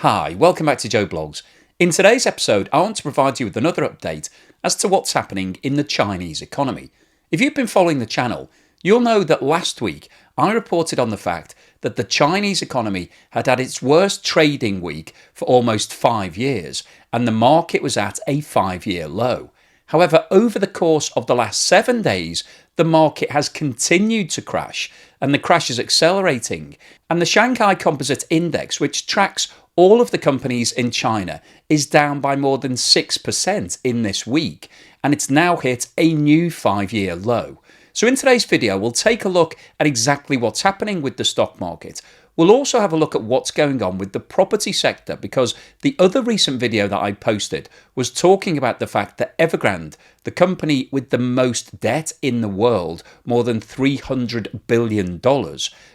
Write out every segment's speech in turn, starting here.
Hi, welcome back to Joe Blogs. In today's episode, I want to provide you with another update as to what's happening in the Chinese economy. If you've been following the channel, you'll know that last week I reported on the fact that the Chinese economy had had its worst trading week for almost 5 years, and the market was at a 5-year low. However, over the course of the last 7 days, the market has continued to crash, and the crash is accelerating. And the Shanghai Composite Index, which tracks all of the companies in China, is down by more than 6% in this week, and it's now hit a new 5-year low. So in today's video, we'll take a look at exactly what's happening with the stock market. We'll also have a look at what's going on with the property sector, because the other recent video that I posted was talking about the fact that Evergrande, the company with the most debt in the world, more than $300 billion,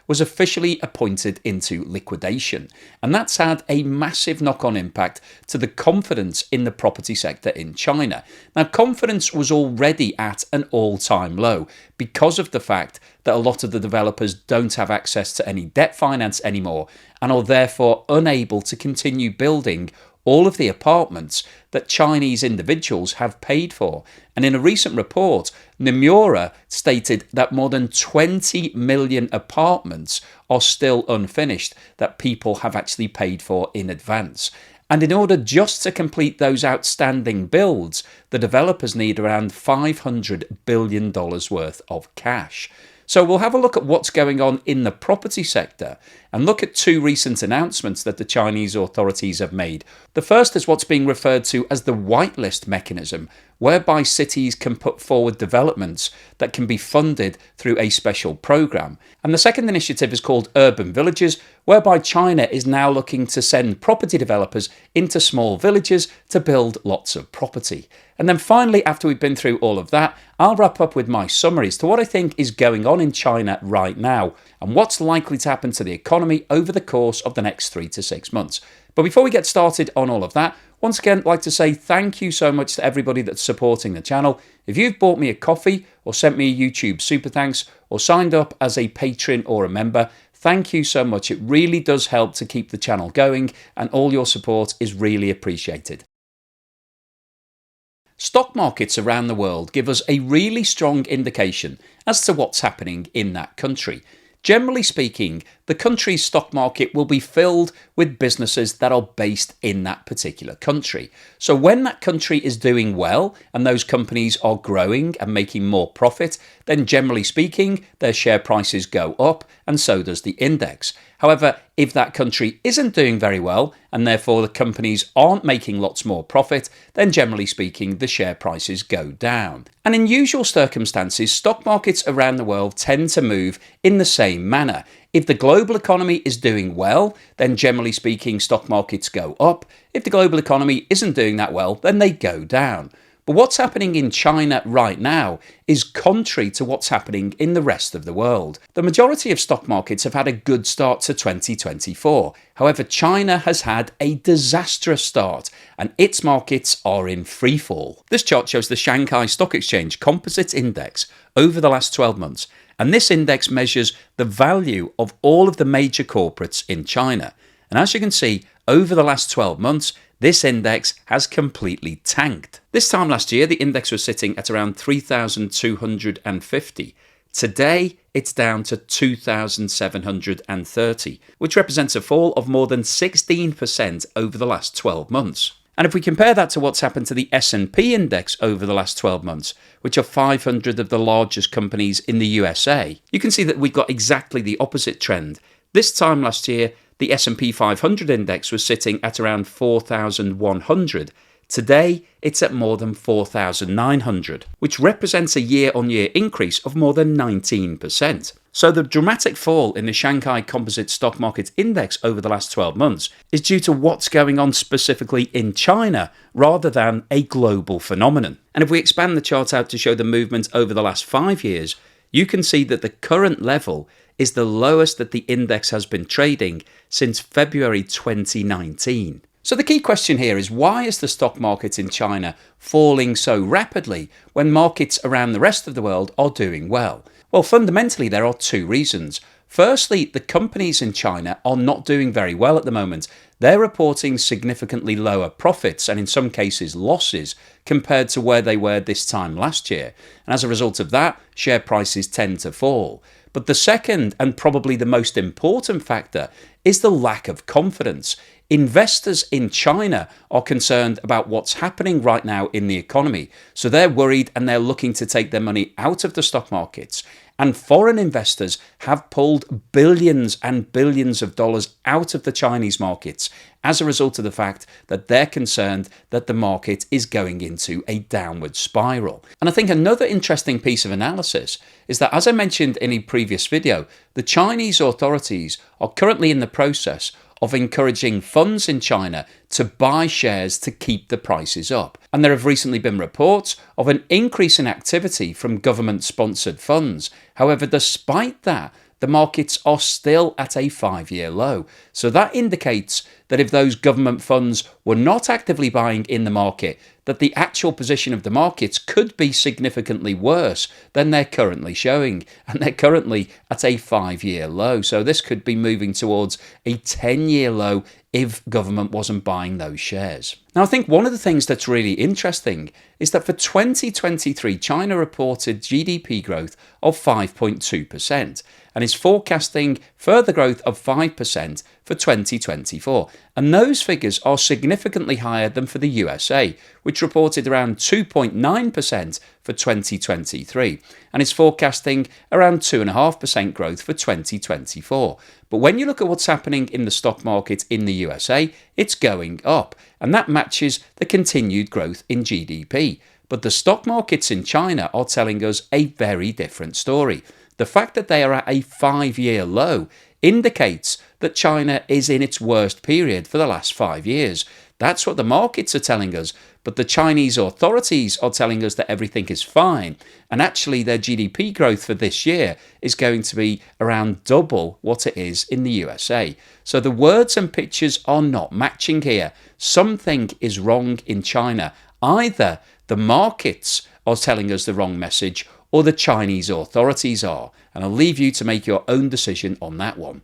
was officially appointed into liquidation. And that's had a massive knock-on impact to the confidence in the property sector in China. Now, confidence was already at an all-time low because of the fact that a lot of the developers don't have access to any debt finance anymore and are therefore unable to continue building all of the apartments that Chinese individuals have paid for. And in a recent report, Nomura stated that more than 20 million apartments are still unfinished that people have actually paid for in advance. And in order just to complete those outstanding builds, the developers need around $500 billion worth of cash. So we'll have a look at what's going on in the property sector and look at two recent announcements that the Chinese authorities have made. The first is what's being referred to as the whitelist mechanism, whereby cities can put forward developments that can be funded through a special program. And the second initiative is called Urban Villages, whereby China is now looking to send property developers into small villages to build lots of property. And then finally, after we've been through all of that, I'll wrap up with my summaries to what I think is going on in China right now and what's likely to happen to the economy over the course of the next 3 to 6 months. But before we get started on all of that, once again, I'd like to say thank you so much to everybody that's supporting the channel. If you've bought me a coffee or sent me a YouTube super thanks or signed up as a patron or a member, thank you so much. It really does help to keep the channel going, and all your support is really appreciated. Stock markets around the world give us a really strong indication as to what's happening in that country. Generally speaking, the country's stock market will be filled with businesses that are based in that particular country. So when that country is doing well and those companies are growing and making more profit, then generally speaking, their share prices go up, and so does the index. However, if that country isn't doing very well and therefore the companies aren't making lots more profit, then generally speaking, the share prices go down. And in usual circumstances, stock markets around the world tend to move in the same manner. If the global economy is doing well, then generally speaking, stock markets go up. If the global economy isn't doing that well, then they go down. But what's happening in China right now is contrary to what's happening in the rest of the world. The majority of stock markets have had a good start to 2024. However, China has had a disastrous start and its markets are in freefall. This chart shows the Shanghai Stock Exchange Composite Index over the last 12 months. And this index measures the value of all of the major corporates in China. And as you can see, over the last 12 months, this index has completely tanked. This time last year, the index was sitting at around 3,250. Today, it's down to 2,730, which represents a fall of more than 16% over the last 12 months. And if we compare that to what's happened to the S&P index over the last 12 months, which are 500 of the largest companies in the USA, you can see that we've got exactly the opposite trend. This time last year, the S&P 500 index was sitting at around 4,100. Today, it's at more than 4,900, which represents a year-on-year increase of more than 19%. So the dramatic fall in the Shanghai Composite Stock Market Index over the last 12 months is due to what's going on specifically in China rather than a global phenomenon. And if we expand the chart out to show the movement over the last 5 years, you can see that the current level is the lowest that the index has been trading since February 2019. So the key question here is, why is the stock market in China falling so rapidly when markets around the rest of the world are doing well? Well, fundamentally, there are two reasons. Firstly, the companies in China are not doing very well at the moment. They're reporting significantly lower profits and in some cases losses compared to where they were this time last year. And as a result of that, share prices tend to fall. But the second and probably the most important factor is the lack of confidence. Investors in China are concerned about what's happening right now in the economy. So they're worried and they're looking to take their money out of the stock markets. And foreign investors have pulled billions and billions of dollars out of the Chinese markets as a result of the fact that they're concerned that the market is going into a downward spiral. And I think another interesting piece of analysis is that, as I mentioned in a previous video, the Chinese authorities are currently in the process of encouraging funds in China to buy shares to keep the prices up. And there have recently been reports of an increase in activity from government-sponsored funds. However, despite that, the markets are still at a 5-year low. So that indicates that if those government funds were not actively buying in the market, that the actual position of the markets could be significantly worse than they're currently showing. And they're currently at a 5-year low. So this could be moving towards a 10-year low if government wasn't buying those shares. Now, I think one of the things that's really interesting is that for 2023, China reported GDP growth of 5.2% and is forecasting further growth of 5% for 2024. And those figures are significantly higher than for the USA, which reported around 2.9% for 2023 and is forecasting around 2.5% growth for 2024. But when you look at what's happening in the stock market in the USA, it's going up, and that matches the continued growth in GDP. But the stock markets in China are telling us a very different story. The fact that they are at a 5-year low indicates that China is in its worst period for the last 5 years. That's what the markets are telling us, but the Chinese authorities are telling us that everything is fine, and actually their GDP growth for this year is going to be around double what it is in the USA. So the words and pictures are not matching here. Something is wrong in China. Either the markets are telling us the wrong message, or the Chinese authorities are, and I'll leave you to make your own decision on that one.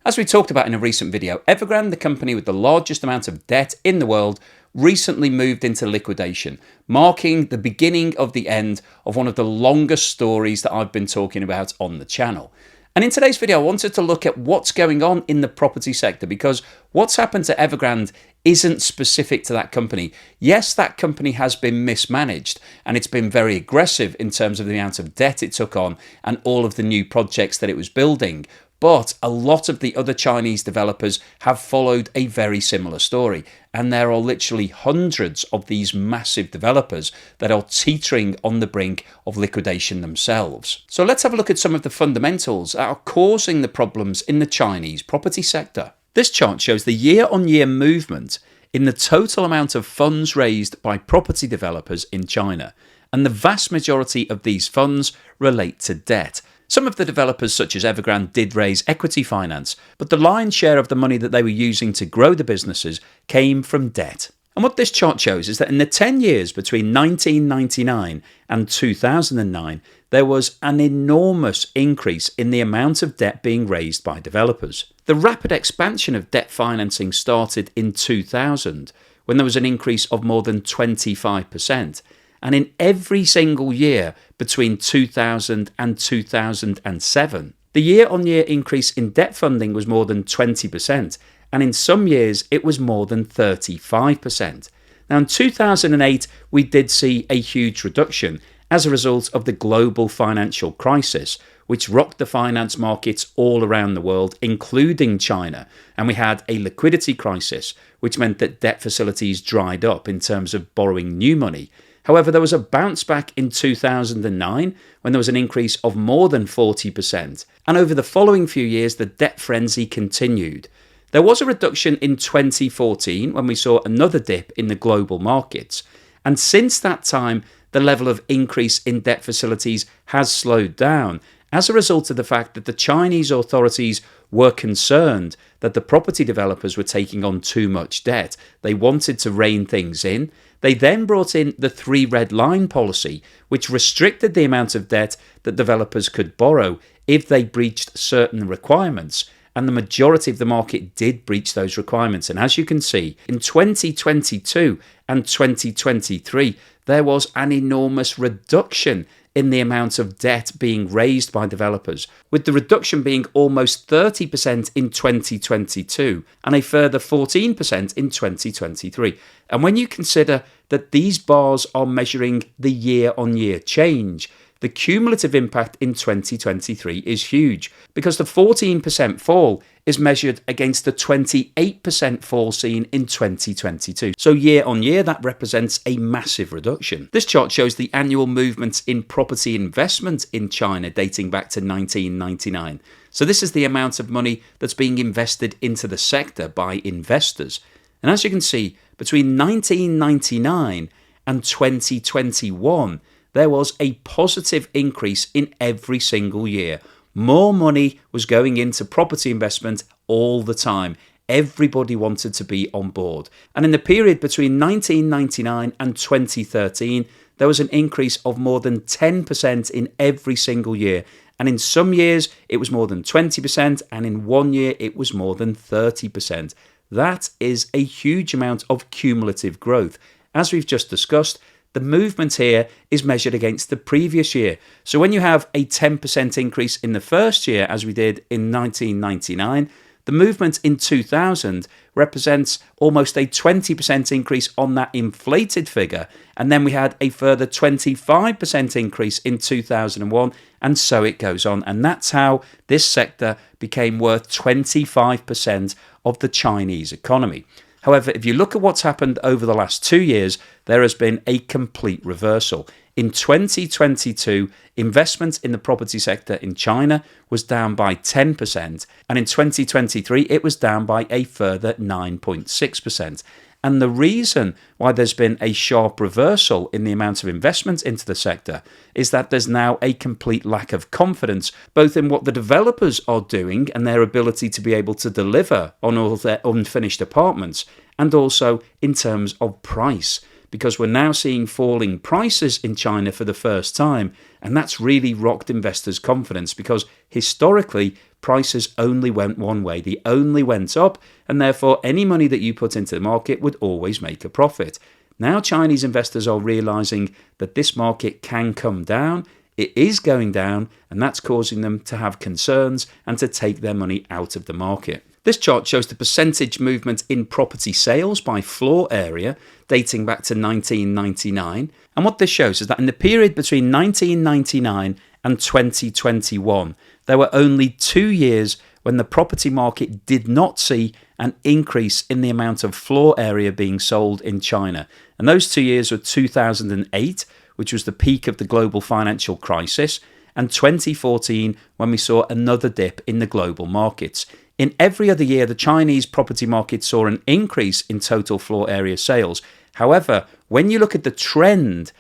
As we talked about in a recent video, Evergrande, the company with the largest amount of debt in the world, recently moved into liquidation, marking the beginning of the end of one of the longest stories that I've been talking about on the channel. And in today's video, I wanted to look at what's going on in the property sector, because what's happened to Evergrande isn't specific to that company. Yes, that company has been mismanaged and it's been very aggressive in terms of the amount of debt it took on and all of the new projects that it was building. But a lot of the other Chinese developers have followed a very similar story. And there are literally hundreds of these massive developers that are teetering on the brink of liquidation themselves. So let's have a look at some of the fundamentals that are causing the problems in the Chinese property sector. This chart shows the year-on-year movement in the total amount of funds raised by property developers in China. And the vast majority of these funds relate to debt. Some of the developers, such as Evergrande, did raise equity finance, but the lion's share of the money that they were using to grow the businesses came from debt. And what this chart shows is that in the 10 years between 1999 and 2009, there was an enormous increase in the amount of debt being raised by developers. The rapid expansion of debt financing started in 2000, when there was an increase of more than 25%. And in every single year between 2000 and 2007, the year-on-year increase in debt funding was more than 20%, and in some years it was more than 35%. Now in 2008, we did see a huge reduction as a result of the global financial crisis, which rocked the finance markets all around the world, including China. And we had a liquidity crisis, which meant that debt facilities dried up in terms of borrowing new money. However, there was a bounce back in 2009 when there was an increase of more than 40%. And over the following few years, the debt frenzy continued. There was a reduction in 2014 when we saw another dip in the global markets. And since that time, the level of increase in debt facilities has slowed down as a result of the fact that the Chinese authorities were concerned that the property developers were taking on too much debt. They wanted to rein things in. They then brought in the 3 red line policy, which restricted the amount of debt that developers could borrow if they breached certain requirements. And the majority of the market did breach those requirements. And as you can see, in 2022 and 2023, there was an enormous reduction in the amount of debt being raised by developers, with the reduction being almost 30% in 2022 and a further 14% in 2023. And when you consider that these bars are measuring the year-on-year change, the cumulative impact in 2023 is huge, because the 14% fall is measured against the 28% fall seen in 2022. So year on year, that represents a massive reduction. This chart shows the annual movements in property investment in China dating back to 1999. So this is the amount of money that's being invested into the sector by investors. And as you can see, between 1999 and 2021, there was a positive increase in every single year. More money was going into property investment all the time. Everybody wanted to be on board. And in the period between 1999 and 2013, there was an increase of more than 10% in every single year. And in some years, it was more than 20%, and in one year, it was more than 30%. That is a huge amount of cumulative growth. As we've just discussed, the movement here is measured against the previous year. So when you have a 10% increase in the first year, as we did in 1999, the movement in 2000 represents almost a 20% increase on that inflated figure. And then we had a further 25% increase in 2001, and so it goes on. And that's how this sector became worth 25% of the Chinese economy. However, if you look at what's happened over the last 2 years, there has been a complete reversal. In 2022, investment in the property sector in China was down by 10%, and in 2023, it was down by a further 9.6%. And the reason why there's been a sharp reversal in the amount of investment into the sector is that there's now a complete lack of confidence, both in what the developers are doing and their ability to be able to deliver on all their unfinished apartments, and also in terms of price. Because we're now seeing falling prices in China for the first time, and that's really rocked investors' confidence, because historically prices only went one way. They only went up, and therefore any money that you put into the market would always make a profit. Now Chinese investors are realizing that this market can come down. It is going down, and that's causing them to have concerns and to take their money out of the market. This chart shows the percentage movement in property sales by floor area dating back to 1999. And what this shows is that in the period between 1999 and 2021, there were only 2 years when the property market did not see an increase in the amount of floor area being sold in China. And those 2 years were 2008, which was the peak of the global financial crisis, and 2014, when we saw another dip in the global markets. In every other year, the Chinese property market saw an increase in total floor area sales. However, when you look at the trend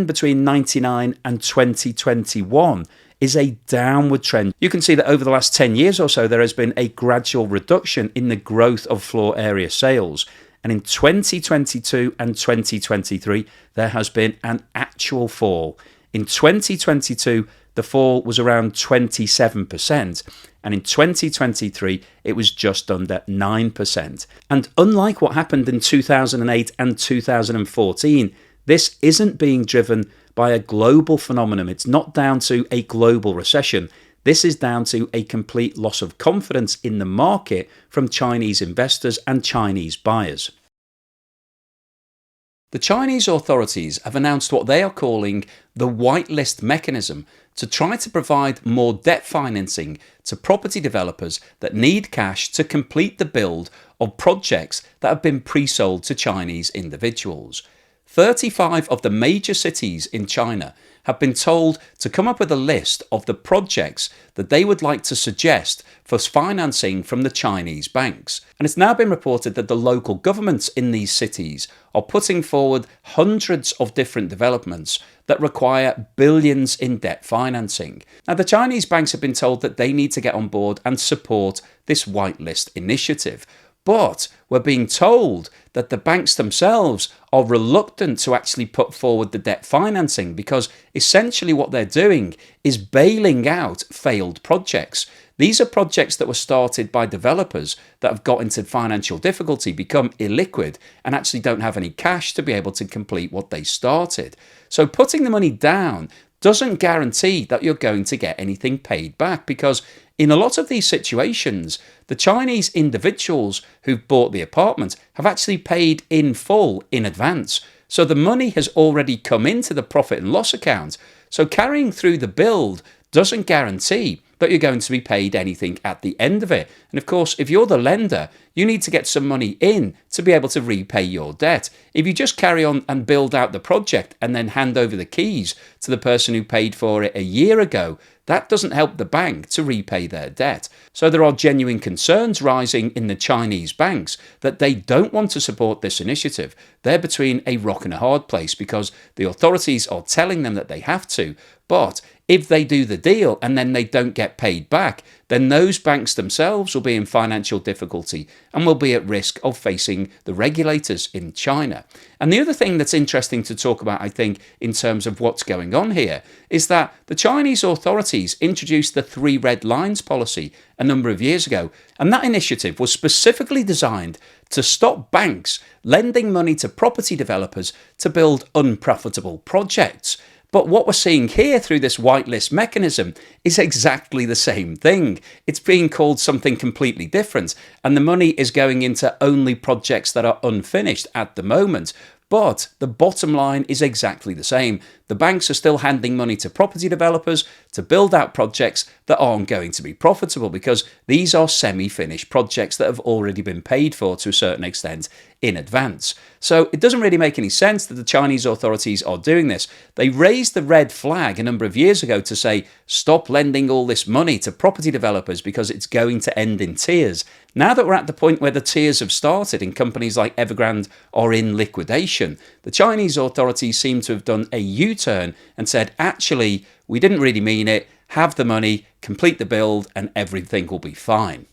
between 99 and 2021 is a downward trend. You can see that over the last 10 years or so, there has been a gradual reduction in the growth of floor area sales. And in 2022 and 2023, there has been an actual fall. In 2022, the fall was around 27%, and in 2023, it was just under 9%. And unlike what happened in 2008 and 2014, this isn't being driven by a global phenomenon. It's not down to a global recession. This is down to a complete loss of confidence in the market from Chinese investors and Chinese buyers. The Chinese authorities have announced what they are calling the whitelist mechanism to try to provide more debt financing to property developers that need cash to complete the build of projects that have been pre-sold to Chinese individuals. 35 of the major cities in China have been told to come up with a list of the projects that they would like to suggest for financing from the Chinese banks. And it's now been reported that the local governments in these cities are putting forward hundreds of different developments that require billions in debt financing. Now, the Chinese banks have been told that they need to get on board and support this whitelist initiative. But we're being told that the banks themselves are reluctant to actually put forward the debt financing because essentially what they're doing is bailing out failed projects. These are projects that were started by developers that have got into financial difficulty, become illiquid, and actually don't have any cash to be able to complete what they started. So putting the money down doesn't guarantee that you're going to get anything paid back, because in a lot of these situations, the Chinese individuals who've bought the apartment have actually paid in full in advance. So the money has already come into the profit and loss account. So carrying through the build doesn't guarantee that you're going to be paid anything at the end of it. And of course, if you're the lender, you need to get some money in to be able to repay your debt. If you just carry on and build out the project and then hand over the keys to the person who paid for it a year ago, that doesn't help the bank to repay their debt. So there are genuine concerns rising in the Chinese banks that they don't want to support this initiative. They're between a rock and a hard place because the authorities are telling them that they have to, but if they do the deal and then they don't get paid back, then those banks themselves will be in financial difficulty and will be at risk of facing the regulators in China. And the other thing that's interesting to talk about, I think, in terms of what's going on here, is that the Chinese authorities introduced the 3 red lines policy a number of years ago. And that initiative was specifically designed to stop banks lending money to property developers to build unprofitable projects. But what we're seeing here through this whitelist mechanism is exactly the same thing. It's being called something completely different, and the money is going into only projects that are unfinished at the moment. But the bottom line is exactly the same. The banks are still handing money to property developers to build out projects that aren't going to be profitable, because these are semi-finished projects that have already been paid for to a certain extent in advance. So it doesn't really make any sense that the Chinese authorities are doing this. They raised the red flag a number of years ago to say, stop lending all this money to property developers because it's going to end in tears. Now that we're at the point where the tears have started and companies like Evergrande are in liquidation, the Chinese authorities seem to have done a U-turn and said, actually, we didn't really mean it, have the money, complete the build, and everything will be fine.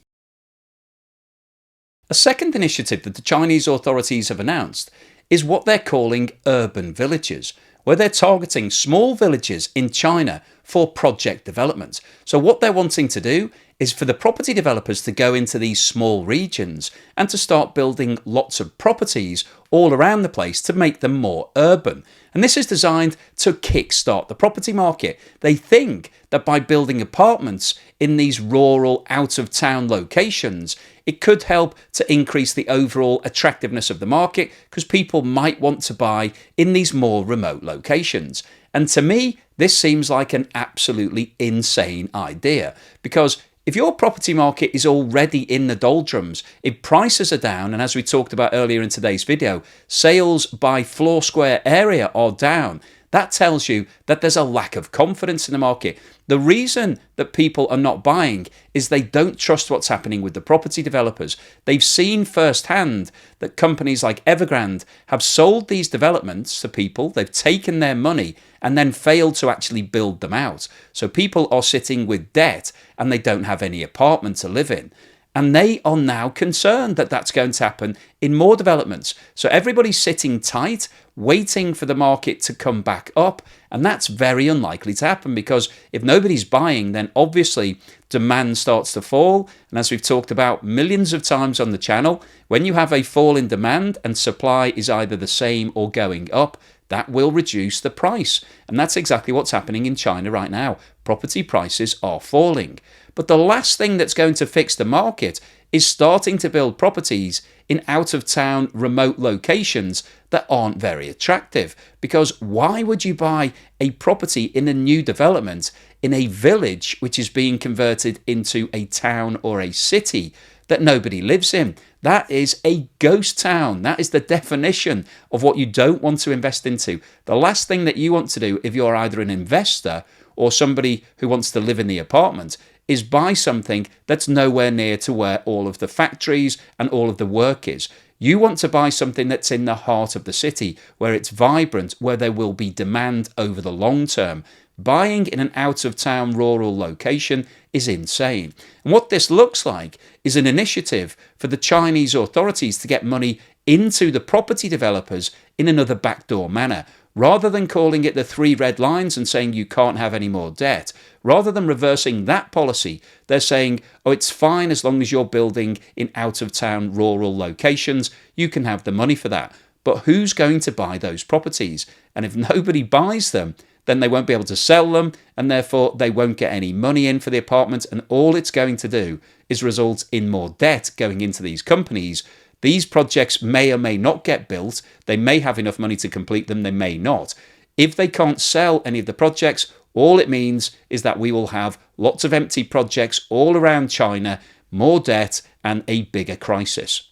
A second initiative that the Chinese authorities have announced is what they're calling urban villages, where they're targeting small villages in China for project development. So what they're wanting to do is for the property developers to go into these small regions and to start building lots of properties all around the place to make them more urban. And this is designed to kickstart the property market. They think that by building apartments in these rural, out-of-town locations, it could help to increase the overall attractiveness of the market, because people might want to buy in these more remote locations. And to me, this seems like an absolutely insane idea, because if your property market is already in the doldrums, if prices are down, and as we talked about earlier in today's video, sales by floor square area are down, that tells you that there's a lack of confidence in the market. The reason that people are not buying is they don't trust what's happening with the property developers. They've seen firsthand that companies like Evergrande have sold these developments to people, they've taken their money and then failed to actually build them out. So people are sitting with debt and they don't have any apartment to live in. And they are now concerned that that's going to happen in more developments. So everybody's sitting tight, waiting for the market to come back up. And that's very unlikely to happen, because if nobody's buying, then obviously demand starts to fall. And as we've talked about millions of times on the channel, when you have a fall in demand and supply is either the same or going up, that will reduce the price. And that's exactly what's happening in China right now. Property prices are falling. But the last thing that's going to fix the market is starting to build properties in out-of-town remote locations that aren't very attractive. Because why would you buy a property in a new development in a village which is being converted into a town or a city that nobody lives in? That is a ghost town. That is the definition of what you don't want to invest into. The last thing that you want to do if you're either an investor or somebody who wants to live in the apartment is buy something that's nowhere near to where all of the factories and all of the work is. You want to buy something that's in the heart of the city, where it's vibrant, where there will be demand over the long term. buying in an out-of-town rural location is insane. And what this looks like is an initiative for the Chinese authorities to get money into the property developers in another backdoor manner. Rather than calling it the 3 red lines and saying you can't have any more debt, rather than reversing that policy, they're saying, oh, it's fine as long as you're building in out-of-town rural locations, you can have the money for that. But who's going to buy those properties? And if nobody buys them, then they won't be able to sell them, and therefore they won't get any money in for the apartment, and all it's going to do is result in more debt going into these companies. These projects may or may not get built. They may have enough money to complete them, they may not. If they can't sell any of the projects, all it means is that we will have lots of empty projects all around China, more debt, and a bigger crisis.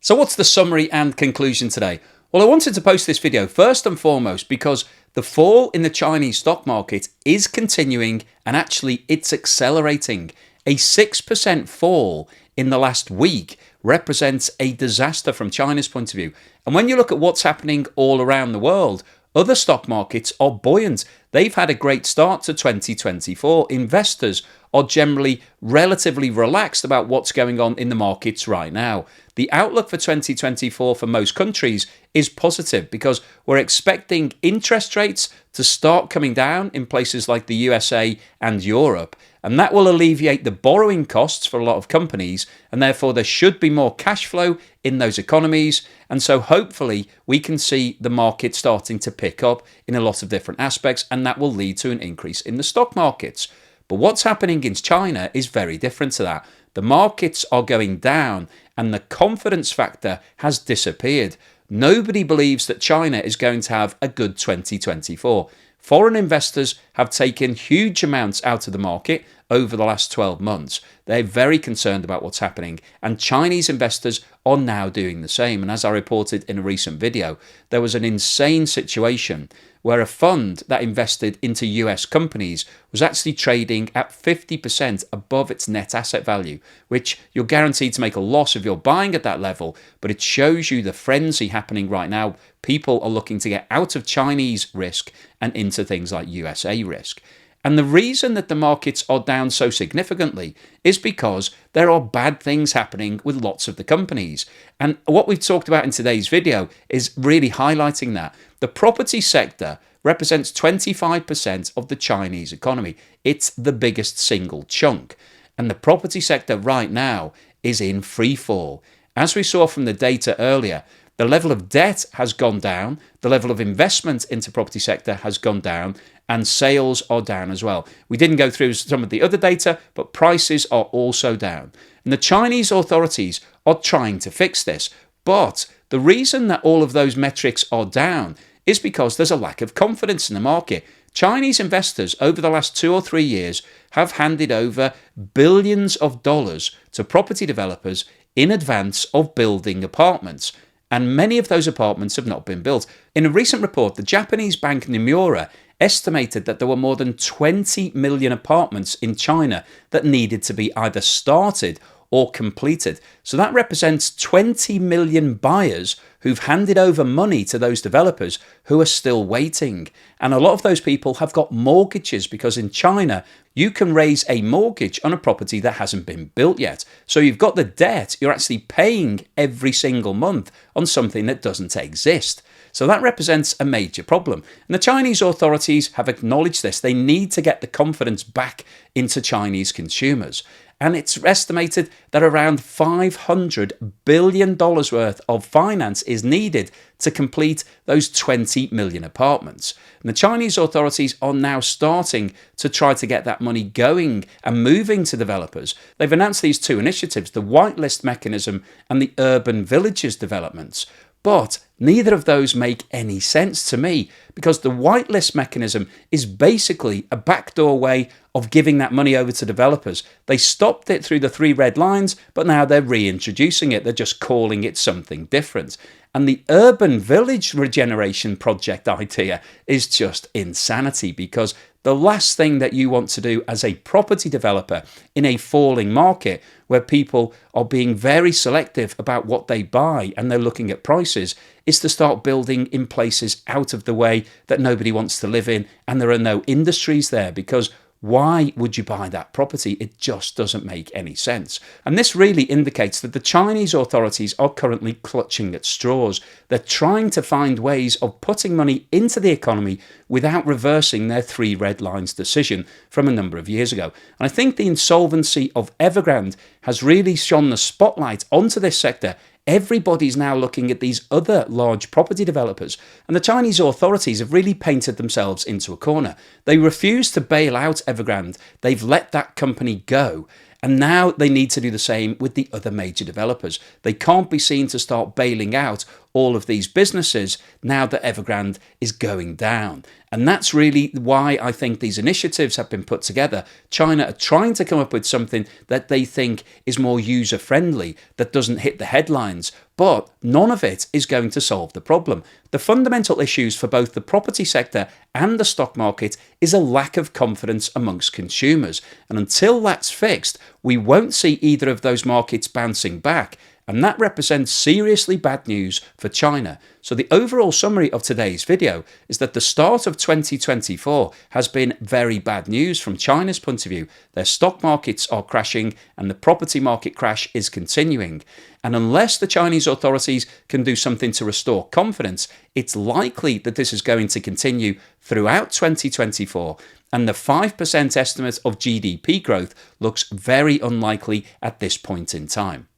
So what's the summary and conclusion today? Well, I wanted to post this video first and foremost because the fall in the Chinese stock market is continuing, and actually it's accelerating. A 6% fall in the last week represents a disaster from China's point of view. And when you look at what's happening all around the world, other stock markets are buoyant. They've had a great start to 2024. Investors are generally relatively relaxed about what's going on in the markets right now. The outlook for 2024 for most countries is positive because we're expecting interest rates to start coming down in places like the USA and Europe, and that will alleviate the borrowing costs for a lot of companies, and therefore there should be more cash flow in those economies. And so hopefully we can see the market starting to pick up in a lot of different aspects, and that will lead to an increase in the stock markets. But what's happening in China is very different to that. The markets are going down and the confidence factor has disappeared. Nobody believes that China is going to have a good 2024. Foreign investors have taken huge amounts out of the market over the last 12 months. They're very concerned about what's happening, and Chinese investors are now doing the same. And as I reported in a recent video, there was an insane situation where a fund that invested into US companies was actually trading at 50% above its net asset value, which you're guaranteed to make a loss if you're buying at that level, but it shows you the frenzy happening right now. People are looking to get out of Chinese risk and into things like USA risk. And the reason that the markets are down so significantly is because there are bad things happening with lots of the companies. And what we've talked about in today's video is really highlighting that. The property sector represents 25% of the Chinese economy. It's the biggest single chunk. And the property sector right now is in free fall. As we saw from the data earlier, the level of debt has gone down, the level of investment into property sector has gone down, and sales are down as well. We didn't go through some of the other data, but prices are also down. And the Chinese authorities are trying to fix this. But the reason that all of those metrics are down is because there's a lack of confidence in the market. Chinese investors over the last 2 or 3 years have handed over billions of dollars to property developers in advance of building apartments. And many of those apartments have not been built. In a recent report, the Japanese bank Nomura estimated that there were more than 20 million apartments in China that needed to be either started or completed. So that represents 20 million buyers who've handed over money to those developers who are still waiting. And a lot of those people have got mortgages because in China, you can raise a mortgage on a property that hasn't been built yet. So you've got the debt, you're actually paying every single month on something that doesn't exist. So that represents a major problem. And the Chinese authorities have acknowledged this. They need to get the confidence back into Chinese consumers. And it's estimated that around $500 billion worth of finance is needed to complete those 20 million apartments. And the Chinese authorities are now starting to try to get that money going and moving to developers. They've announced these 2 initiatives, the whitelist mechanism and the urban villages developments. But neither of those make any sense to me because the whitelist mechanism is basically a backdoor way of giving that money over to developers. They stopped it through the 3 red lines, but now they're reintroducing it. They're just calling it something different. And the urban village regeneration project idea is just insanity because The last thing that you want to do as a property developer in a falling market where people are being very selective about what they buy and they're looking at prices is to start building in places out of the way that nobody wants to live in and there are no industries there, because why would you buy that property? It just doesn't make any sense. And this really indicates that the Chinese authorities are currently clutching at straws. They're trying to find ways of putting money into the economy without reversing their 3 red lines decision from a number of years ago. And I think the insolvency of Evergrande has really shone the spotlight onto this sector. Everybody's now looking at these other large property developers, and the Chinese authorities have really painted themselves into a corner. They refuse to bail out Evergrande. They've let that company go. And now they need to do the same with the other major developers. They can't be seen to start bailing out all of these businesses now that Evergrande is going down. And that's really why I think these initiatives have been put together. China are trying to come up with something that they think is more user-friendly, that doesn't hit the headlines, but none of it is going to solve the problem. The fundamental issues for both the property sector and the stock market is a lack of confidence amongst consumers. And until that's fixed, we won't see either of those markets bouncing back. And that represents seriously bad news for China. So the overall summary of today's video is that the start of 2024 has been very bad news from China's point of view. Their stock markets are crashing and the property market crash is continuing. And unless the Chinese authorities can do something to restore confidence, it's likely that this is going to continue throughout 2024. And the 5% estimate of GDP growth looks very unlikely at this point in time.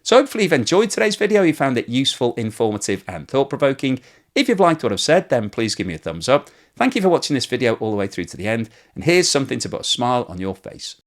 So hopefully you've enjoyed today's video, you found it useful, informative and thought-provoking. If you've liked what I've said, then please give me a thumbs up. Thank you for watching this video all the way through to the end, and here's something to put a smile on your face.